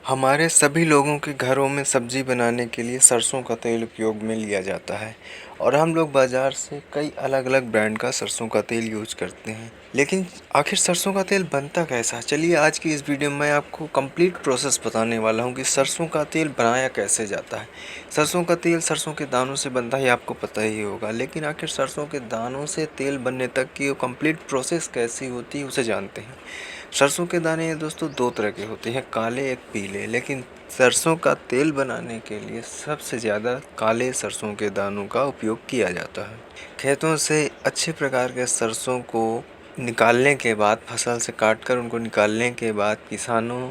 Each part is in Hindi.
हमारे सभी लोगों के घरों में सब्जी बनाने के लिए सरसों का तेल उपयोग में लिया जाता है और हम लोग बाज़ार से कई अलग-अलग ब्रांड का सरसों का तेल यूज़ करते हैं। लेकिन आखिर सरसों का तेल बनता कैसा है? चलिए आज की इस वीडियो में मैं आपको कंप्लीट प्रोसेस बताने वाला हूँ कि सरसों का तेल बनाया कैसे जाता है। सरसों का तेल सरसों के दानों से बनता है, आपको पता ही होगा। लेकिन आखिर सरसों के दानों से तेल बनने तक की वो कंप्लीट प्रोसेस कैसी होती है, उसे जानते हैं। सरसों के दाने दोस्तों 2 तरह के होते हैं, काले एक पीले। लेकिन सरसों का तेल बनाने के लिए सबसे ज़्यादा काले सरसों के दानों का उपयोग किया जाता है। खेतों से अच्छे प्रकार के सरसों को निकालने के बाद, फसल से काटकर उनको निकालने के बाद किसानों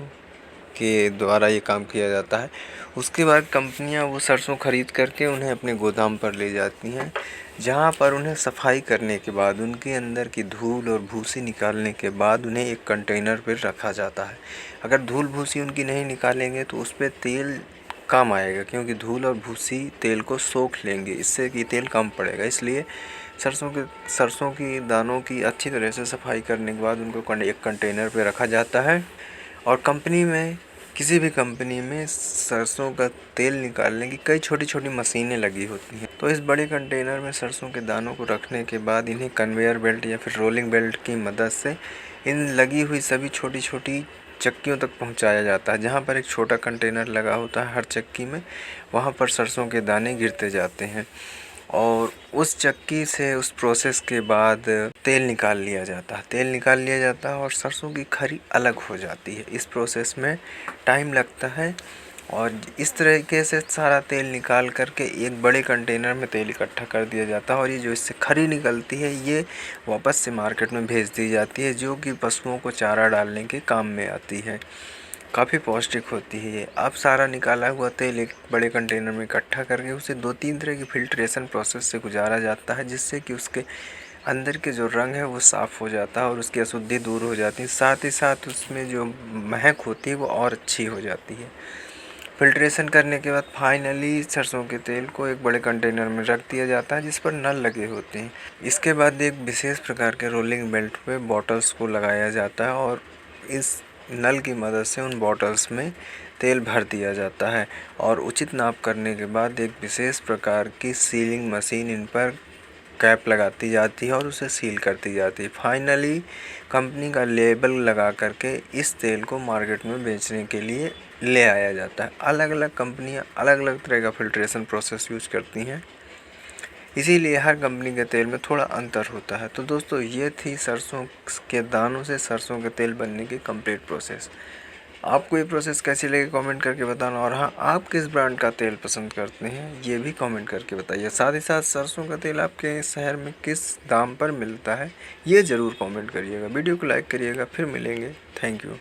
के द्वारा ये काम किया जाता है। उसके बाद कंपनियां वो सरसों खरीद करके उन्हें अपने गोदाम पर ले जाती हैं, जहां पर उन्हें सफाई करने के बाद उनके अंदर की धूल और भूसी निकालने के बाद उन्हें एक कंटेनर पर रखा जाता है। अगर धूल भूसी उनकी नहीं निकालेंगे तो उस पर तेल कम आएगा, क्योंकि धूल और भूसी तेल को सोख लेंगे, इससे कि तेल कम पड़ेगा। इसलिए सरसों की दानों की अच्छी तरह से सफाई करने के बाद उनको एक कंटेनर पे रखा जाता है। और किसी भी कंपनी में सरसों का तेल निकालने की कई छोटी-छोटी मशीनें लगी होती हैं। तो इस बड़े कंटेनर में सरसों के दानों को रखने के बाद इन्हें कन्वेयर बेल्ट या फिर रोलिंग बेल्ट की मदद से इन लगी हुई सभी छोटी-छोटी चक्कियों तक पहुंचाया जाता है। जहां पर एक छोटा कंटेनर लगा होता है हर चक्की में, वहां पर सरसों के दाने गिरते जाते हैं और उस चक्की से उस प्रोसेस के बाद तेल निकाल लिया जाता है और सरसों की खरी अलग हो जाती है। इस प्रोसेस में टाइम लगता है और इस तरीके से सारा तेल निकाल करके एक बड़े कंटेनर में तेल इकट्ठा कर दिया जाता है और ये जो इससे खरी निकलती है ये वापस से मार्केट में भेज दी जाती है, जो कि पशुओं को चारा डालने के काम में आती है। काफ़ी पौष्टिक होती है ये। अब सारा निकाला हुआ तेल एक बड़े कंटेनर में इकट्ठा करके उसे 2-3 तरह की फ़िल्ट्रेशन प्रोसेस से गुजारा जाता है, जिससे कि उसके अंदर के जो रंग है वो साफ़ हो जाता है और उसकी अशुद्धि दूर हो जाती है। साथ ही साथ उसमें जो महक होती है वो और अच्छी हो जाती है। फ़िल्ट्रेशन करने के बाद फाइनली सरसों के तेल को एक बड़े कंटेनर में रख दिया जाता है, जिस पर नल लगे होते हैं। इसके बाद एक विशेष प्रकार के रोलिंग बेल्ट पे बॉटल्स को लगाया जाता है और इस नल की मदद से उन बॉटल्स में तेल भर दिया जाता है और उचित नाप करने के बाद एक विशेष प्रकार की सीलिंग मशीन इन पर कैप लगाती जाती है और उसे सील कर दी जाती है। फाइनली कंपनी का लेबल लगा करके इस तेल को मार्केट में बेचने के लिए ले आया जाता है। अलग-अलग कंपनियां अलग-अलग तरह का फ़िल्ट्रेशन प्रोसेस यूज़ करती हैं, इसीलिए हर कंपनी के तेल में थोड़ा अंतर होता है। तो दोस्तों ये थी सरसों के दानों से सरसों के तेल बनने की कंप्लीट प्रोसेस। आपको ये प्रोसेस कैसी लगी कमेंट करके बताना, और हाँ, आप किस ब्रांड का तेल पसंद करते हैं ये भी कमेंट करके बताइए। साथ ही साथ सरसों का तेल आपके शहर में किस दाम पर मिलता है ये ज़रूर कमेंट करिएगा। वीडियो को लाइक करिएगा। फिर मिलेंगे। Thank you.